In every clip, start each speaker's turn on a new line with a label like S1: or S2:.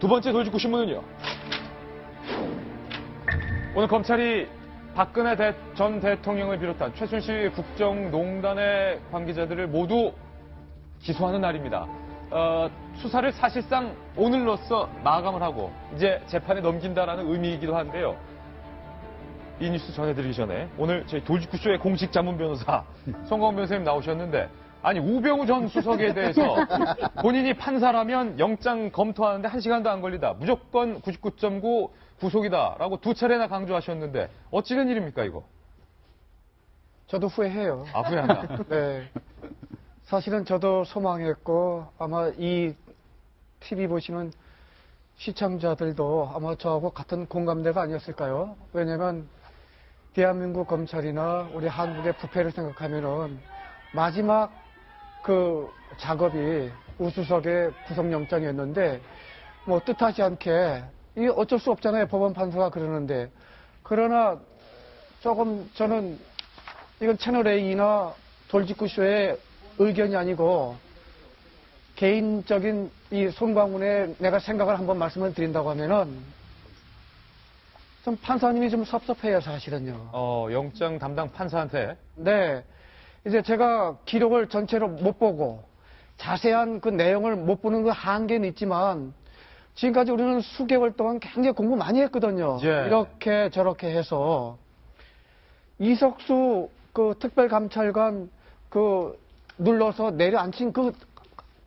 S1: 두 번째 돌직구 신문은요. 오늘 검찰이 박근혜 전 대통령을 비롯한 최순실 국정농단의 관계자들을 모두 기소하는 날입니다. 수사를 사실상 오늘로써 마감을 하고 이제 재판에 넘긴다라는 의미이기도 한데요. 이 뉴스 전해드리기 전에 오늘 저희 돌직구쇼의 공식 자문 변호사 송강원 변호사님 나오셨는데, 아니 우병우 전 수석에 대해서 본인이 판사라면 영장 검토하는데 1시간도 안 걸리다, 무조건 99.9 구속이다라고 두 차례나 강조하셨는데 어찌된 일입니까 이거?
S2: 저도 후회해요.
S1: 아, 후회한다.
S2: 네. 사실은 저도 소망했고 아마 이 TV 보시는 시청자들도 아마 저하고 같은 공감대가 아니었을까요? 왜냐면 대한민국 검찰이나 우리 한국의 부패를 생각하면은 마지막 그 작업이 우수석의 구속영장이었는데, 뭐 뜻하지 않게 이게 어쩔 수 없잖아요. 법원 판사가 그러는데. 그러나 조금 저는 이건 채널A나 돌직구쇼의 의견이 아니고 개인적인 이 송강훈의 내가 생각을 한번 말씀을 드린다고 하면은 좀 판사님이 좀 섭섭해요, 사실은요.
S1: 영장 담당 판사한테.
S2: 네. 이제 제가 기록을 전체로 못 보고 자세한 그 내용을 못 보는 그 한계는 있지만 지금까지 우리는 수개월 동안 굉장히 공부 많이 했거든요.
S1: 예.
S2: 이렇게 저렇게 해서 이석수 그 특별감찰관 그 눌러서 내려앉힌 그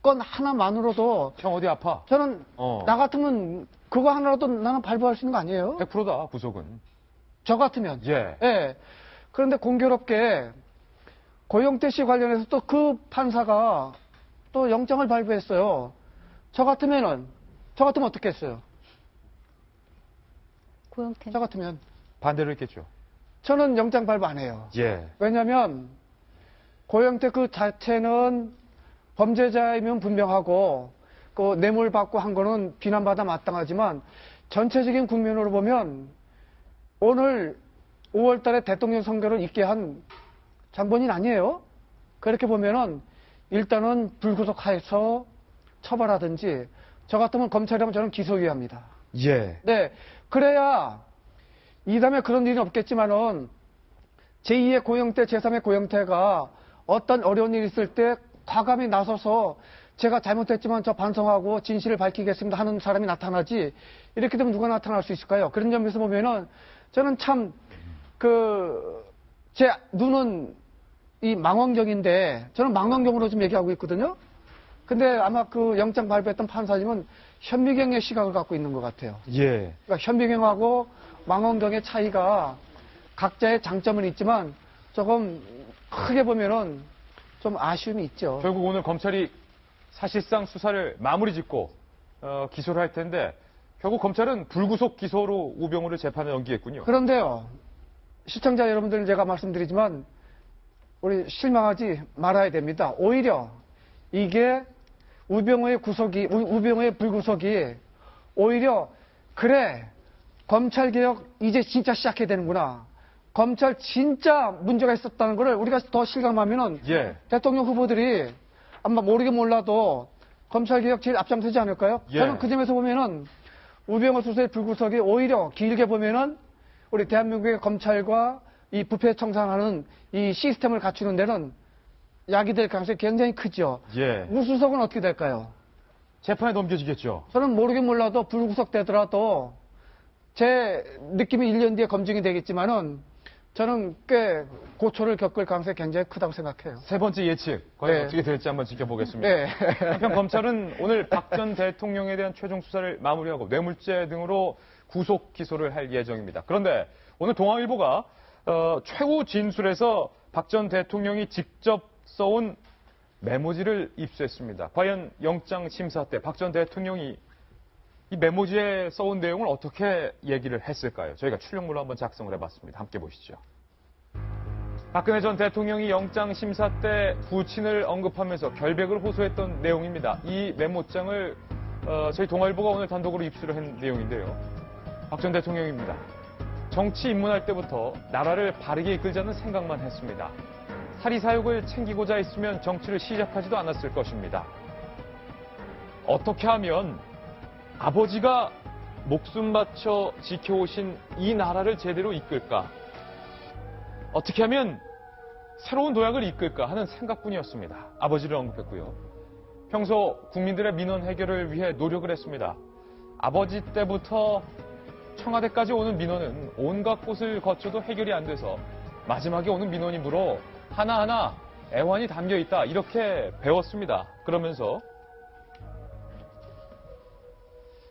S2: 건 하나만으로도
S1: 형 어디 아파?
S2: 저는 나 같으면 그거 하나라도 나는 발부할 수 있는 거 아니에요?
S1: 100%다 구속은.
S2: 저 같으면.
S1: 예.
S2: 예. 그런데 공교롭게 고영태 씨 관련해서 또 그 판사가 또 영장을 발부했어요. 저 같으면 어떻게 했어요?
S3: 고영태.
S2: 저 같으면.
S1: 반대로 했겠죠.
S2: 저는 영장 발부 안 해요.
S1: 예.
S2: 왜냐면 고영태 그 자체는 범죄자이면 분명하고 그 뇌물 받고 한 거는 비난받아 마땅하지만 전체적인 국면으로 보면 오늘 5월 달에 대통령 선거를 있게 한 장본인 아니에요? 그렇게 보면은 일단은 불구속해서 처벌하든지, 저 같으면 검찰이라면 저는 기소유예합니다.
S1: 예.
S2: 네. 그래야 이 다음에 그런 일은 없겠지만은 제2의 고영태, 제3의 고영태가 어떤 어려운 일이 있을 때 과감히 나서서 제가 잘못했지만 저 반성하고 진실을 밝히겠습니다 하는 사람이 나타나지, 이렇게 되면 누가 나타날 수 있을까요? 그런 점에서 보면은 저는 참 제 눈은 이 망원경인데 저는 망원경으로 좀 얘기하고 있거든요. 근데 아마 그 영장 발부했던 판사님은 현미경의 시각을 갖고 있는 것 같아요.
S1: 예.
S2: 그러니까 현미경하고 망원경의 차이가 각자의 장점은 있지만 조금 크게 보면은 좀 아쉬움이 있죠.
S1: 결국 오늘 검찰이 사실상 수사를 마무리 짓고 기소를 할 텐데 결국 검찰은 불구속 기소로 우병우를 재판에 넘기겠군요.
S2: 그런데요, 시청자 여러분들 제가 말씀드리지만 우리 실망하지 말아야 됩니다. 오히려 이게 우병우의 불구속이 오히려 그래, 검찰개혁 이제 진짜 시작해야 되는구나, 검찰 진짜 문제가 있었다는 걸 우리가 더 실감하면은
S1: 예.
S2: 대통령 후보들이 아마 모르긴 몰라도 검찰개혁 제일 앞장서지 않을까요?
S1: 예.
S2: 저는 그 점에서 보면은 우병우 수사의 불구속이 오히려 길게 보면은 우리 대한민국의 검찰과 이 부패 청산하는 이 시스템을 갖추는 데는 약이 될 가능성이 굉장히 크죠.
S1: 예.
S2: 우수석은 어떻게 될까요?
S1: 재판에 넘겨지겠죠.
S2: 저는 모르긴 몰라도 불구속 되더라도 제 느낌이 1년 뒤에 검증이 되겠지만은 저는 꽤 고초를 겪을 가능성이 굉장히 크다고 생각해요.
S1: 세 번째 예측, 과연
S2: 네.
S1: 어떻게 될지 한번 지켜보겠습니다.
S2: 네.
S1: 한편 검찰은 오늘 박 전 대통령에 대한 최종 수사를 마무리하고 뇌물죄 등으로 구속 기소를 할 예정입니다. 그런데 오늘 동아일보가 최후 진술에서 박 전 대통령이 직접 써온 메모지를 입수했습니다. 과연 영장 심사 때 박 전 대통령이 이 메모지에 써온 내용을 어떻게 얘기를 했을까요? 저희가 출력물로 한번 작성을 해봤습니다. 함께 보시죠. 박근혜 전 대통령이 영장 심사 때 부친을 언급하면서 결백을 호소했던 내용입니다. 이 메모장을 저희 동아일보가 오늘 단독으로 입수를 한 내용인데요. 박 전 대통령입니다. 정치 입문할 때부터 나라를 바르게 이끌자는 생각만 했습니다. 사리사욕을 챙기고자 했으면 정치를 시작하지도 않았을 것입니다. 어떻게 하면 아버지가 목숨 바쳐 지켜오신 이 나라를 제대로 이끌까? 어떻게 하면 새로운 도약을 이끌까 하는 생각뿐이었습니다. 아버지를 언급했고요. 평소 국민들의 민원 해결을 위해 노력을 했습니다. 아버지 때부터 청와대까지 오는 민원은 온갖 곳을 거쳐도 해결이 안 돼서 마지막에 오는 민원이므로 하나하나 애환이 담겨 있다. 이렇게 배웠습니다. 그러면서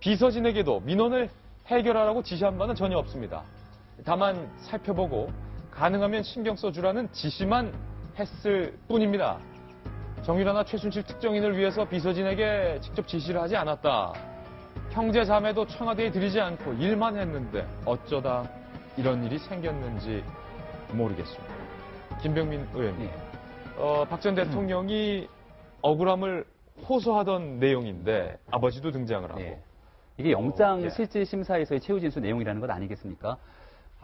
S1: 비서진에게도 민원을 해결하라고 지시한 바는 전혀 없습니다. 다만 살펴보고 가능하면 신경 써주라는 지시만 했을 뿐입니다. 정유라나 최순실 특정인을 위해서 비서진에게 직접 지시를 하지 않았다. 형제 자매도 청와대에 들이지 않고 일만 했는데 어쩌다 이런 일이 생겼는지 모르겠습니다. 김병민 의원님, 박 전 대통령이 억울함을 호소하던 내용인데 아버지도 등장을 하고
S3: 네. 이게 영장
S1: 예.
S3: 실질 심사에서의 최후 진술 내용이라는 것 아니겠습니까?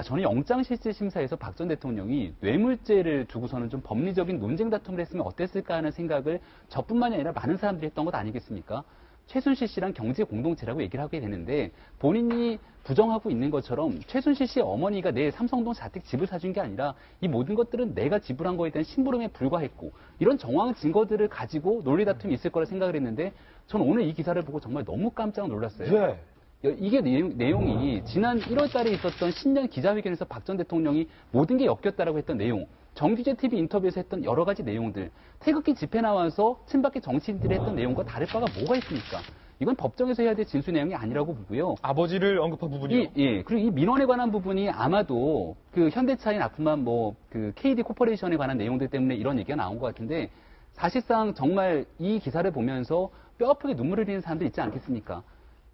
S3: 저는 영장 실질 심사에서 박 전 대통령이 뇌물죄를 두고서는 좀 법리적인 논쟁 다툼을 했으면 어땠을까 하는 생각을 저뿐만이 아니라 많은 사람들이 했던 것 아니겠습니까? 최순실 씨랑 경제 공동체라고 얘기를 하게 되는데 본인이 부정하고 있는 것처럼 최순실 씨의 어머니가 내 삼성동 자택 집을 사준 게 아니라 이 모든 것들은 내가 지불한 거에 대한 심부름에 불과했고 이런 정황 증거들을 가지고 논리 다툼이 있을 거라 생각을 했는데 저는 오늘 이 기사를 보고 정말 너무 깜짝 놀랐어요.
S1: 예.
S3: 이게 내용이 지난 1월 달에 있었던 신년 기자회견에서 박 전 대통령이 모든 게 엮였다라고 했던 내용, 정규제 TV 인터뷰에서 했던 여러 가지 내용들, 태극기 집회 나와서 친박계 정치인들이 했던 내용과 다를 바가 뭐가 있습니까? 이건 법정에서 해야 될 진술 내용이 아니라고 보고요.
S1: 아버지를 언급한 부분이요.
S3: 그리고 이 민원에 관한 부분이 아마도 그 현대차인 아프만 그 KD 코퍼레이션에 관한 내용들 때문에 이런 얘기가 나온 것 같은데 사실상 정말 이 기사를 보면서 뼈아프게 눈물을 흘리는 사람들 있지 않겠습니까?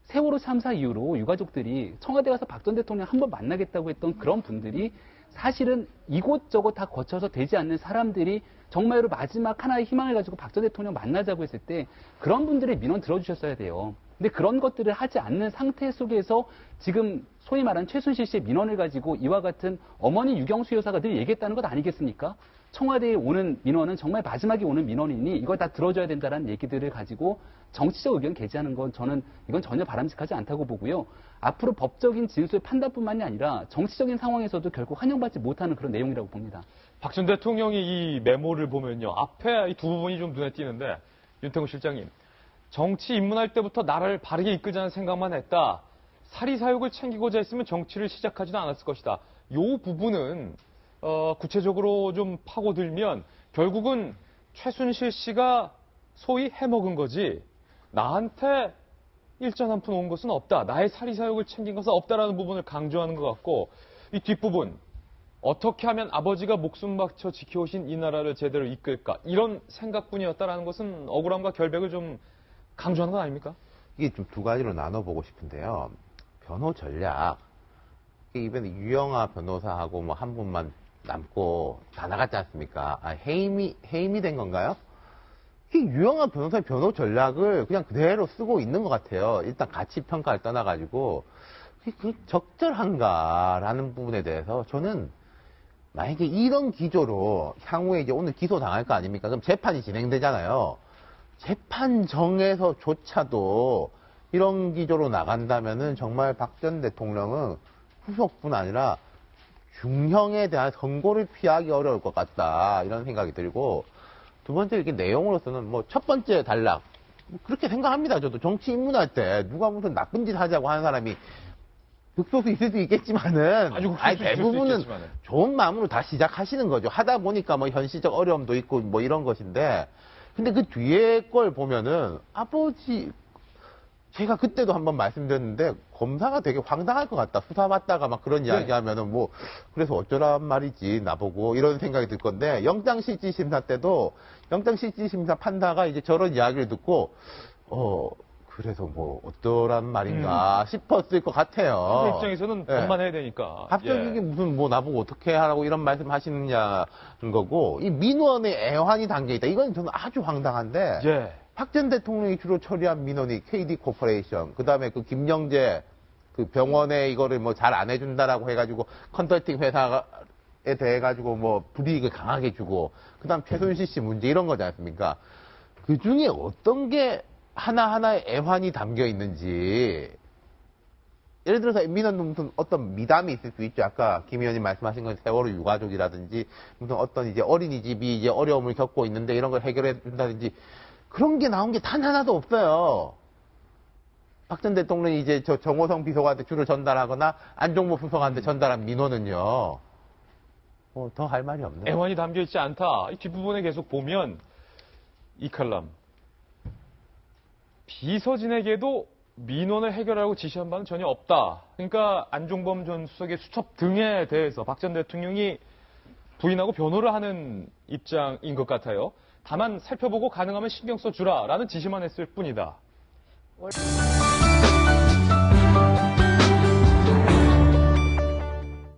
S3: 세월호 참사 이후로 유가족들이 청와대 가서 박 전 대통령 한번 만나겠다고 했던 그런 분들이 사실은 이곳저곳 다 거쳐서 되지 않는 사람들이 정말로 마지막 하나의 희망을 가지고 박 전 대통령 만나자고 했을 때 그런 분들의 민원 들어주셨어야 돼요. 근데 그런 것들을 하지 않는 상태 속에서 지금 소위 말하는 최순실 씨의 민원을 가지고 이와 같은 어머니 유경수 여사가 늘 얘기했다는 것 아니겠습니까? 청와대에 오는 민원은 정말 마지막에 오는 민원이니 이걸 다 들어줘야 된다는 얘기들을 가지고 정치적 의견 개진하는 건 저는 이건 전혀 바람직하지 않다고 보고요. 앞으로 법적인 진술 판단뿐만이 아니라 정치적인 상황에서도 결국 환영받지 못하는 그런 내용이라고 봅니다.
S1: 박 전 대통령이 이 메모를 보면요. 앞에 이 두 부분이 좀 눈에 띄는데 윤태구 실장님. 정치 입문할 때부터 나라를 바르게 이끌자는 생각만 했다. 사리사욕을 챙기고자 했으면 정치를 시작하지도 않았을 것이다. 이 부분은 구체적으로 좀 파고들면 결국은 최순실 씨가 소위 해먹은 거지 나한테 일전 한 푼 온 것은 없다. 나의 사리사욕을 챙긴 것은 없다라는 부분을 강조하는 것 같고 이 뒷부분 어떻게 하면 아버지가 목숨 바쳐 지켜오신 이 나라를 제대로 이끌까 이런 생각뿐이었다라는 것은 억울함과 결백을 좀 강조하는 건 아닙니까?
S4: 이게 좀 두 가지로 나눠보고 싶은데요. 변호 전략. 이번에 유영아 변호사하고 뭐 한 분만 남고 다 나갔지 않습니까? 해임이 된 건가요? 이 유영아 변호사의 변호 전략을 그냥 그대로 쓰고 있는 것 같아요. 일단 가치 평가를 떠나가지고 그 적절한가라는 부분에 대해서 저는 만약에 이런 기조로 향후에 이제 오늘 기소 당할 거 아닙니까? 그럼 재판이 진행되잖아요. 재판정에서조차도 이런 기조로 나간다면은 정말 박 전 대통령은 후속뿐 아니라 중형에 대한 선고를 피하기 어려울 것 같다. 이런 생각이 들고 두 번째 이렇게 내용으로서는 뭐 첫 번째 단락 그렇게 생각합니다. 저도 정치 입문할 때 누가 무슨 나쁜 짓 하자고 하는 사람이 극소수 있을 수 있겠지만은 아니 대부분은 좋은 마음으로 다 시작하시는 거죠. 하다 보니까 뭐 현실적 어려움도 있고 뭐 이런 것인데 근데 그 뒤에 걸 보면은 아버지 제가 그때도 한번 말씀드렸는데 검사가 되게 황당할 것 같다. 수사받다가 막 그런 이야기 하면은 뭐 그래서 어쩌란 말이지 나보고 이런 생각이 들 건데 영장실질심사 때도 영장실질심사 판사가 이제 저런 이야기를 듣고 그래서 뭐 어떠란 말인가 싶었을 것 같아요.
S1: 그 입장에서는 법만 해야 되니까.
S4: 갑자기 이게 무슨 뭐 나보고 어떻게 하라고 이런 말씀 하시느냐는 거고 이 민원의 애환이 담겨 있다. 이건 저는 아주 황당한데 박 전 대통령이 주로 처리한 민원이 KD 코퍼레이션 그다음에 그 김영재 그 병원에 이거를 뭐 잘 안 해준다라고 해가지고 컨설팅 회사에 대해 가지고 뭐 불이익을 강하게 주고 그다음 최순실 씨 문제 이런 거지 않습니까? 그 중에 어떤 게 하나하나의 애환이 담겨 있는지, 예를 들어서 민원은 무슨 어떤 미담이 있을 수 있죠. 아까 김 의원님 말씀하신 건 세월호 유가족이라든지, 무슨 어떤 이제 어린이집이 이제 어려움을 겪고 있는데 이런 걸 해결해 준다든지, 그런 게 나온 게 단 하나도 없어요. 박 전 대통령이 이제 저 정호성 비서관한테 줄을 전달하거나 안종범 수석한테 전달한 민원은요, 더 할 말이 없네요.
S1: 애환이 담겨 있지 않다. 이 뒷부분에 계속 보면 이 칼럼. 비서진에게도 민원을 해결하고 지시한 바는 전혀 없다. 그러니까 안종범 전 수석의 수첩 등에 대해서 박 전 대통령이 부인하고 변호를 하는 입장인 것 같아요. 다만 살펴보고 가능하면 신경 써주라라는 지시만 했을 뿐이다.